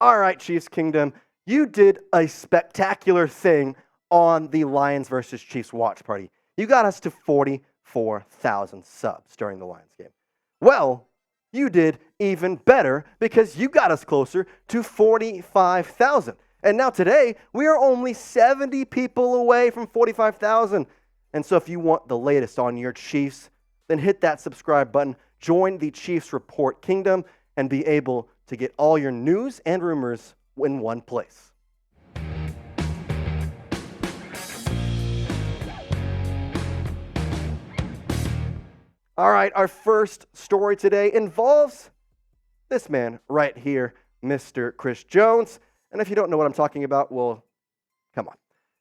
All right, Chiefs Kingdom, you did a spectacular thing on the Lions versus Chiefs watch party. You got us to 44,000 subs during the Lions game. Well, you did even better because you got us closer to 45,000. And now today, we are only 70 people away from 45,000. And so if you want the latest on your Chiefs, then hit that subscribe button, join the Chiefs Report Kingdom, and be able to get all your news and rumors in one place. All right, our first story today involves this man right here, Mr. Chris Jones. And if you don't know what I'm talking about, well, come on.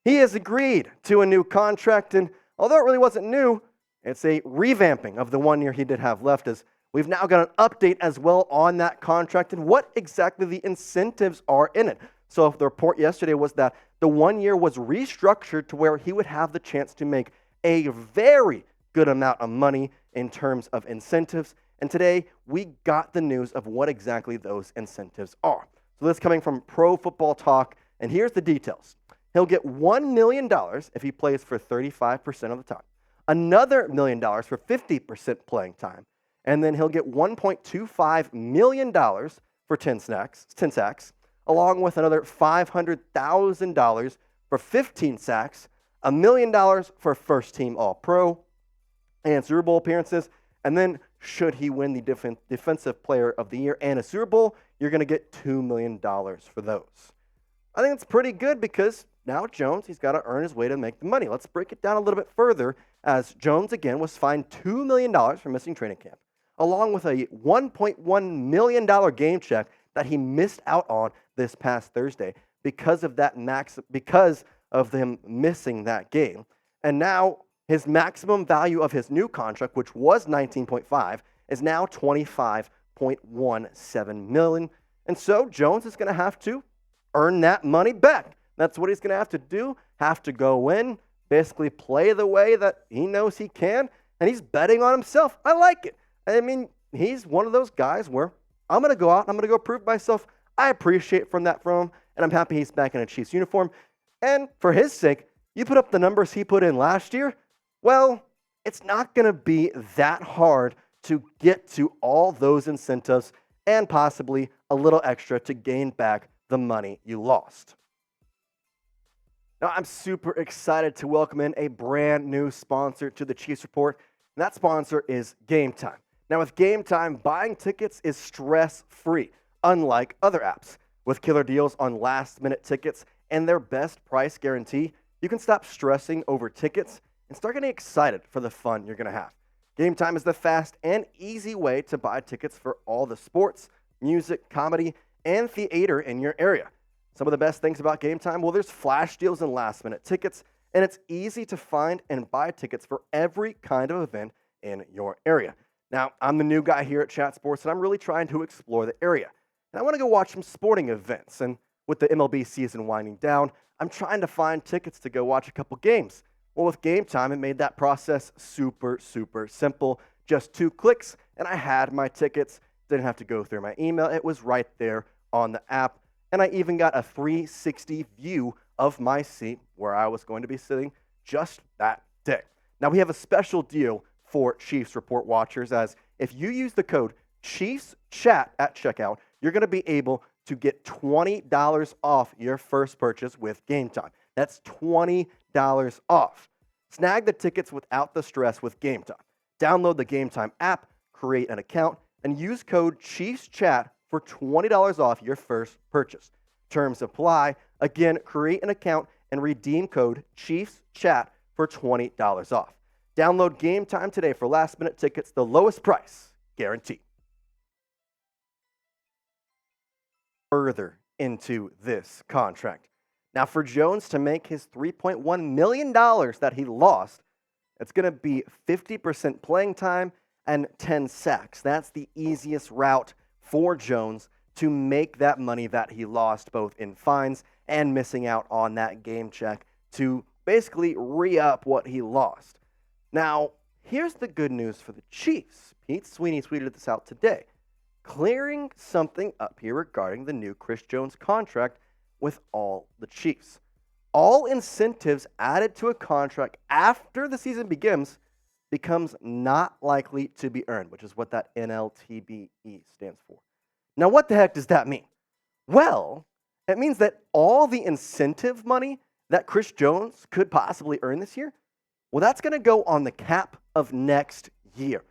He has agreed to a new contract, and although it really wasn't new, it's a revamping of the 1 year he did have left, as we've now got an update as well on that contract and what exactly the incentives are in it. So the report yesterday was that the 1 year was restructured to where he would have the chance to make a very good amount of money in terms of incentives. And today we got the news of what exactly those incentives are. So this is coming from Pro Football Talk, and here's the details. He'll get $1 million if he plays for 35% of the time, another $1 million for 50% playing time, and then he'll get $1.25 million for 10 sacks, along with another $500,000 for 15 sacks, $1 million for first-team All-Pro and Super Bowl appearances, and then should he win the Defensive Player of the Year and a Super Bowl, you're going to get $2 million for those. I think it's pretty good because now Jones, he's got to earn his way to make the money. Let's break it down a little bit further, as Jones, again, was fined $2 million for missing training camp, along with a $1.1 million game check that he missed out on this past Thursday because of him missing that game. And now his maximum value of his new contract, which was 19.5, is now 25.17 million. And so Jones is going to have to earn that money back. That's what he's going to have to do, have to go in, basically play the way that he knows he can, and he's betting on himself. I like it. I mean, he's one of those guys where I'm going to go out and I'm going to go prove myself. I appreciate that from him, and I'm happy he's back in a Chiefs uniform. And for his sake, you put up the numbers he put in last year, well, it's not going to be that hard to get to all those incentives and possibly a little extra to gain back the money you lost. Now, I'm super excited to welcome in a brand new sponsor to the Chiefs Report, and that sponsor is GameTime. Now, with GameTime, buying tickets is stress-free, unlike other apps. With killer deals on last-minute tickets and their best price guarantee, you can stop stressing over tickets and start getting excited for the fun you're going to have. GameTime is the fast and easy way to buy tickets for all the sports, music, comedy, and theater in your area. Some of the best things about GameTime, well, there's flash deals and last-minute tickets, and it's easy to find and buy tickets for every kind of event in your area. Now, I'm the new guy here at Chat Sports, and I'm really trying to explore the area. And I want to go watch some sporting events, and with the MLB season winding down, I'm trying to find tickets to go watch a couple games. Well, with GameTime, it made that process super, super simple. Just 2 clicks, and I had my tickets. Didn't have to go through my email. It was right there on the app. And I even got a 360 view of my seat where I was going to be sitting just that day. Now, we have a special deal for Chiefs Report watchers, as if you use the code CHIEFSCHAT at checkout, you're going to be able to get $20 off your first purchase with GameTime. That's $20 off. Snag the tickets without the stress with GameTime. Download the GameTime app, create an account, and use code CHIEFSCHAT for $20 off your first purchase. Terms apply. Again, create an account and redeem code CHIEFSCHAT for $20 off. Download GameTime today for last-minute tickets, the lowest price guaranteed. Further into this contract. Now, for Jones to make his $3.1 million that he lost, it's going to be 50% playing time and 10 sacks. That's the easiest route for Jones to make that money that he lost, both in fines and missing out on that game check, to basically re-up what he lost. Now, here's the good news for the Chiefs. Pete Sweeney tweeted this out today. clearing something up here regarding the new Chris Jones contract with all the Chiefs. All incentives added to a contract after the season begins becomes not likely to be earned, which is what that NLTBE stands for. Now, what the heck does that mean? Well, it means that all the incentive money that Chris Jones could possibly earn this year, well, that's going to go on the cap of next year,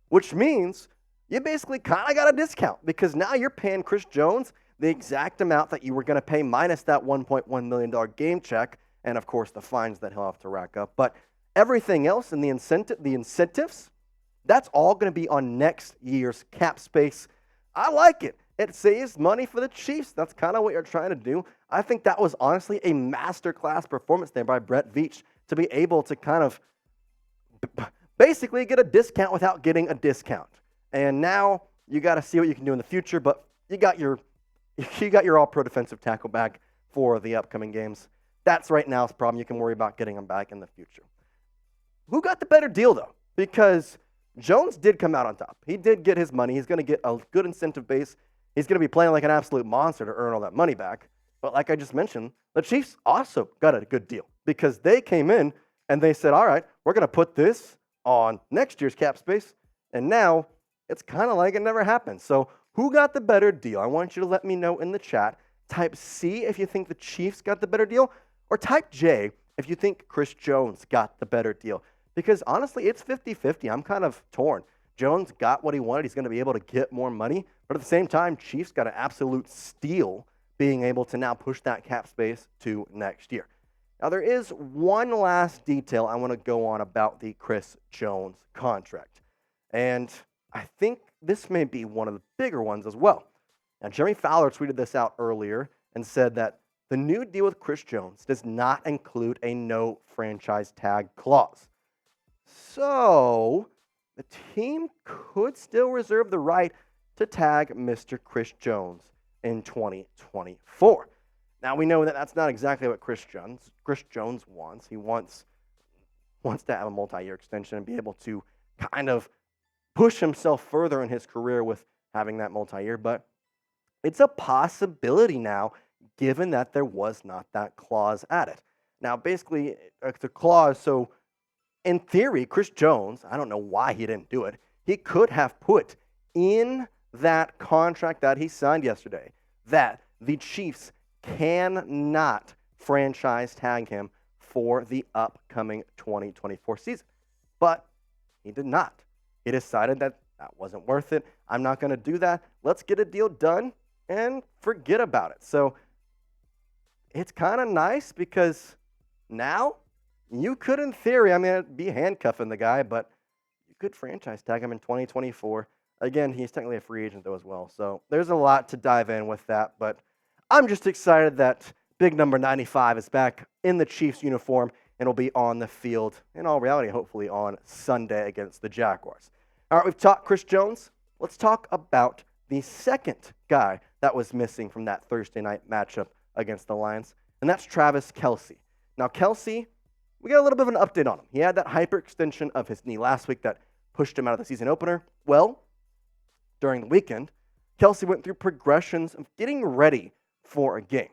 which means you basically kind of got a discount because now you're paying Chris Jones the exact amount that you were going to pay minus that $1.1 million game check and, of course, the fines that he'll have to rack up. But everything else in the incentives, that's all going to be on next year's cap space. I like it. It saves money for the Chiefs. That's kind of what you're trying to do. I think that was honestly a masterclass performance there by Brett Veach to be able to kind of basically get a discount without getting a discount. And now you got to see what you can do in the future, but you got your all-pro defensive tackle back for the upcoming games. That's right now's problem. You can worry about getting him back in the future. Who got the better deal, though? Because Jones did come out on top. He did get his money. He's going to get a good incentive base. He's going to be playing like an absolute monster to earn all that money back. But like I just mentioned, the Chiefs also got a good deal because they came in and they said, all right, we're going to put this on next year's cap space. And now it's kind of like it never happened. So who got the better deal? I want you to let me know in the chat. Type C if you think the Chiefs got the better deal, or type J if you think Chris Jones got the better deal. Because honestly, it's 50-50. I'm kind of torn. Jones got what he wanted. He's going to be able to get more money. But at the same time, Chiefs got an absolute steal being able to now push that cap space to next year. Now, there is one last detail I want to go on about the Chris Jones contract. And I think this may be one of the bigger ones as well. Now, Jeremy Fowler tweeted this out earlier and said that the new deal with Chris Jones does not include a no franchise tag clause. So, the team could still reserve the right to tag Mr. Chris Jones in 2024. Now, we know that that's not exactly what Chris Jones wants. He wants to have a multi-year extension and be able to kind of push himself further in his career with having that multi-year, but it's a possibility now given that there was not that clause added. Now, basically, it's a clause, so in theory, Chris Jones, I don't know why he didn't do it, he could have put in that contract that he signed yesterday that the Chiefs cannot franchise tag him for the upcoming 2024 season. But he did not. He decided that wasn't worth it. I'm not going to do that. Let's get a deal done and forget about it. So it's kind of nice because now you could, in theory, be handcuffing the guy, but you could franchise tag him in 2024. Again, he's technically a free agent, though, as well. So there's a lot to dive in with that, but I'm just excited that big number 95 is back in the Chiefs uniform and will be on the field, in all reality, hopefully on Sunday against the Jaguars. All right, we've talked Chris Jones. Let's talk about the second guy that was missing from that Thursday night matchup against the Lions, and that's Travis Kelce. Now, Kelce, we got a little bit of an update on him. He had that hyperextension of his knee last week that pushed him out of the season opener. Well, during the weekend, Kelce went through progressions of getting ready for a game.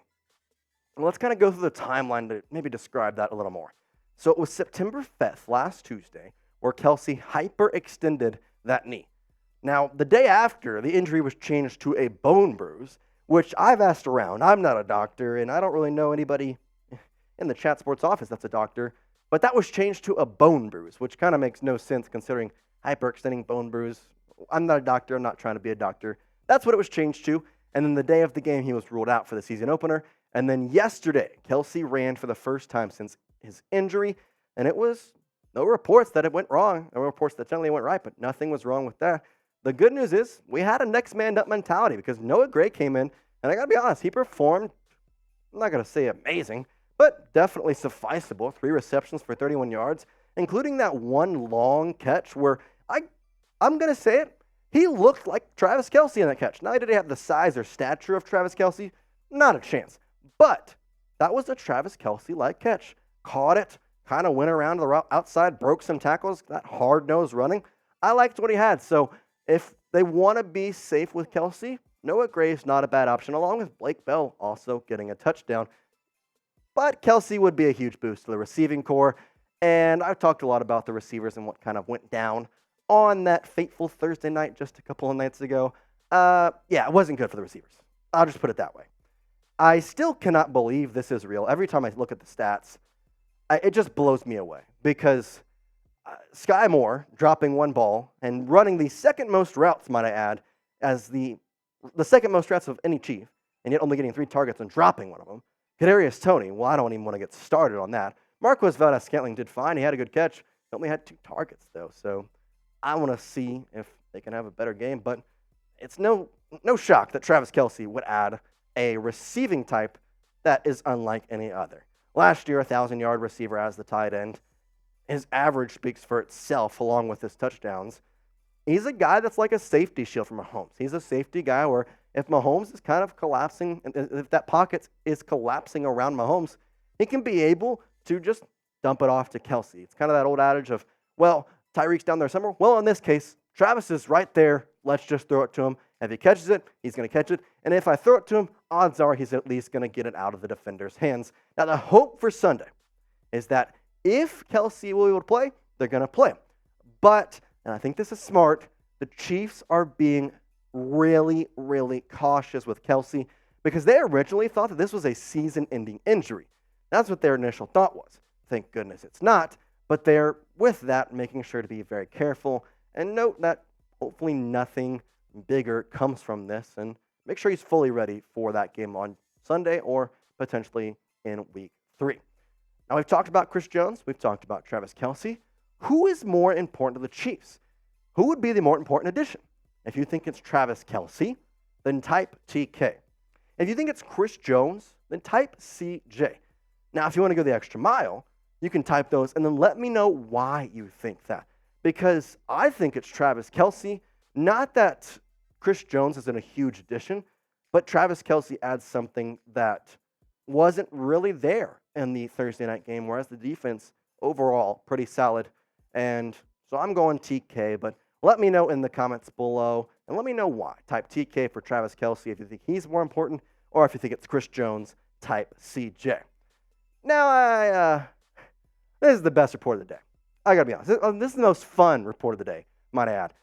And let's kind of go through the timeline to maybe describe that a little more. So it was September 5th, last Tuesday, where Kelce hyperextended that knee. Now, the day after, the injury was changed to a bone bruise, which I've asked around. I'm not a doctor, and I don't really know anybody in the Chat Sports office that's a doctor, but that was changed to a bone bruise, which kind of makes no sense considering hyperextending bone bruise. I'm not a doctor. I'm not trying to be a doctor. That's what it was changed to. And then the day of the game, he was ruled out for the season opener. And then yesterday, Kelce ran for the first time since his injury, and it was no reports that it went wrong. No reports that generally went right, but nothing was wrong with that. The good news is we had a next man up mentality because Noah Gray came in, and I got to be honest, he performed, I'm not going to say amazing, but definitely sufficeable. 3 receptions for 31 yards, including that one long catch where I'm going to say it, he looked like Travis Kelce in that catch. Now, did he have the size or stature of Travis Kelce? Not a chance. But that was a Travis Kelce-like catch. Caught it, kind of went around to the outside, broke some tackles, that hard-nosed running. I liked what he had. So If they want to be safe with Kelce, Noah Gray's not a bad option, along with Blake Bell also getting a touchdown. But Kelce would be a huge boost to the receiving core. And I've talked a lot about the receivers and what kind of went down on that fateful Thursday night just a couple of nights ago. It wasn't good for the receivers. I'll just put it that way. I still cannot believe this is real. Every time I look at the stats, it just blows me away because Sky Moore dropping one ball and running the second most routes, might I add, as the second most routes of any Chief, and yet only getting 3 targets and dropping one of them. Kadarius Toney, well, I don't even want to get started on that. Marquez Valdes-Scantling did fine. He had a good catch. He only had 2 targets, though, so I want to see if they can have a better game. But it's no shock that Travis Kelce would add a receiving type that is unlike any other. Last year, a 1,000-yard receiver as the tight end. His average speaks for itself along with his touchdowns. He's a guy that's like a safety shield for Mahomes. He's a safety guy where if Mahomes is kind of collapsing, if that pocket is collapsing around Mahomes, he can be able to just dump it off to Kelce. It's kind of that old adage of, well, Tyreek's down there somewhere. Well, in this case, Travis is right there. Let's just throw it to him. If he catches it, he's going to catch it. And if I throw it to him, odds are he's at least going to get it out of the defender's hands. Now, the hope for Sunday is that if Kelce will be able to play, they're going to play. But, and I think this is smart, the Chiefs are being really, really cautious with Kelce because they originally thought that this was a season-ending injury. That's what their initial thought was. Thank goodness it's not. But they're, with that, making sure to be very careful and note that hopefully nothing bigger comes from this and make sure he's fully ready for that game on Sunday or potentially in week 3. Now, we've talked about Chris Jones. We've talked about Travis Kelce. Who is more important to the Chiefs? Who would be the more important addition? If you think it's Travis Kelce, then type TK. If you think it's Chris Jones, then type CJ. Now, if you want to go the extra mile, you can type those and then let me know why you think that. Because I think it's Travis Kelce. Not that Chris Jones isn't a huge addition, but Travis Kelce adds something that wasn't really there in the Thursday night game, whereas the defense overall pretty solid. And so I'm going TK, but let me know in the comments below and let me know why. Type TK for Travis Kelce if you think he's more important, or if you think it's Chris Jones, type CJ. Now, this is the best report of the day. I got to be honest. This is the most fun report of the day, might I add.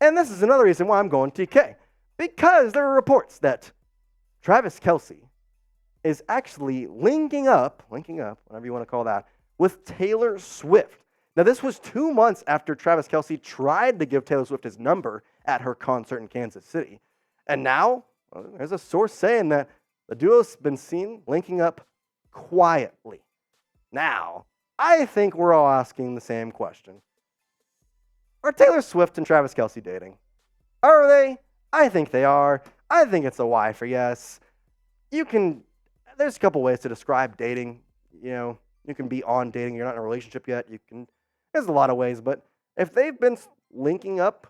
And this is another reason why I'm going TK. Because there are reports that Travis Kelce is actually linking up, whatever you want to call that, with Taylor Swift. Now, this was 2 months after Travis Kelce tried to give Taylor Swift his number at her concert in Kansas City. And now, there's a source saying that the duo's been seen linking up quietly. Now, I think we're all asking the same question. Are Taylor Swift and Travis Kelce dating? Are they? I think they are. I think it's a Y for yes. There's a couple ways to describe dating. You can be on dating, you're not in a relationship yet. There's a lot of ways, but if they've been linking up,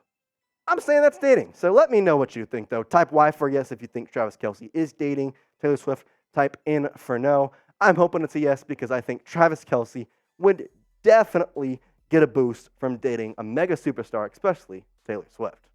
I'm saying that's dating. So let me know what you think, though. Type Y for yes if you think Travis Kelce is dating Taylor Swift. Type in for no. I'm hoping it's a yes because I think Travis Kelce would definitely get a boost from dating a mega superstar, especially Taylor Swift.